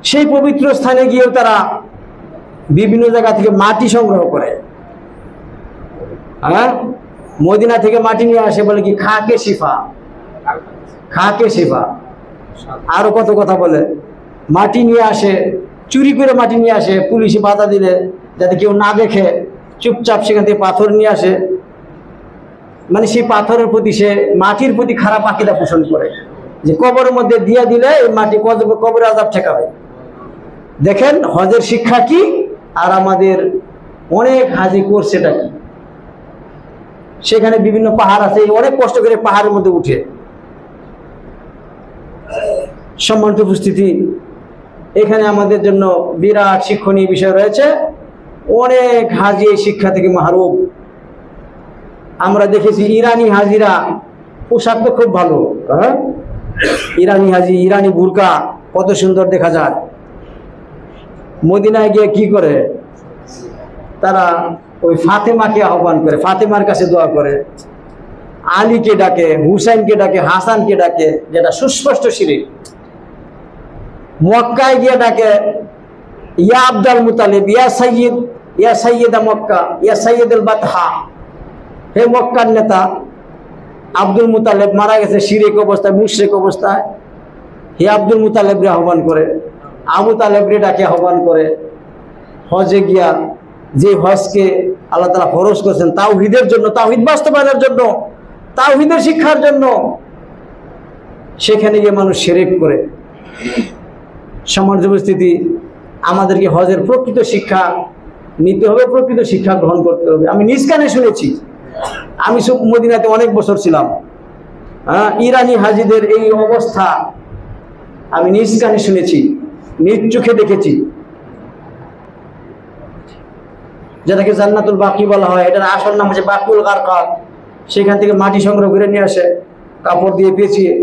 সেই পবিত্র স্থানে গিয়েও তারা বিভিন্ন জায়গা থেকে মাটি সংগ্রহ করে। হ্যাঁ, মদিনা থেকে মাটি নিয়ে আসে, বলে কি খাকে শিফা, খাকে শিফা, আরো কত কথা বলে। মাটি নিয়ে আসে, চুরি করে মাটি নিয়ে আসে, পুলিশে বাধা দিলে যাতে কেউ না দেখে চুপচাপ সেখান থেকে পাথর নিয়ে আসে। মানে সেই পাথরের প্রতি, সে মাটির প্রতি খারাপ আকীদা পোষণ করে, যে কবরের মধ্যে দিয়ে দিলে এই মাটি কবরে আযাব ঠেকাবে। দেখেন হজের শিক্ষা কি, আর আমাদের অনেক হাজি করছেটা কি। সেখানে বিভিন্ন পাহাড় আছে, অনেক কষ্ট করে পাহাড়ের মধ্যে উঠে। সম্মানিত উপস্থিতি, এখানে আমাদের জন্য বিরাট শিক্ষণীয় বিষয় রয়েছে। অনেক হাজি এই শিক্ষা থেকে মাহরুম। আমরা দেখেছি ইরানি হাজিরা পোশাক তো খুব ভালো, হ্যাঁ, ইরানি হাজি, ইরানি বুরকা কত সুন্দর দেখা যায়। মদিনায় গিয়ে কি করে তারা? ওই ফাতেমাকে আহ্বান করে, ফাতেমার কাছে দোয়া করে, আলীকে ডাকে, হুসাইনকে ডাকে, হাসানকে ডাকে, যেটা সুস্পষ্ট শিরক। মক্কায় গিয়ে ডাকে ইয়া আব্দুল মুতালিব, ইয়া সাইয়্যিদ, ইয়া সাইয়্যিদা মক্কা, ইয়া সাইয়্যিদুল বাতহা, হে মক্কার নেতা। আব্দুল মুতালিব মারা গেছে শিরক অবস্থায়, মুশরিক অবস্থায়। হে আব্দুল মুতালিবরে আহ্বান করে, আবু তালেবরে ডাকে আহ্বান করে। হজে গিয়া, যে হজকে আল্লাহ তাআলা ফরজ করেছেন তাওহীদের জন্য, তাওহীদ বাস্তবায়নের জন্য, তাওহীদের শিক্ষার জন্য, সেখানে গিয়ে মানুষ শিরক করে। সম্মানিত উপস্থিতি, আমাদেরকে হজের প্রকৃত শিক্ষা নিতে হবে, প্রকৃত শিক্ষা গ্রহণ করতে হবে। আমি নিজ কানে শুনেছি, আমি মদিনাতে অনেক বছর ছিলাম। হ্যাঁ, ইরানি হাজিদের এই অবস্থা আমি নিজ কানে শুনেছি, নিজ চোখে দেখেছি। যেটাকে জান্নাতুল বাকি বলা হয়, এটার আসল নাম হচ্ছে বাকুল গারকাত। সেখান থেকে মাটি সংগ্রহ করে নিয়ে আসে, কাপড় দিয়ে পেঁচিয়ে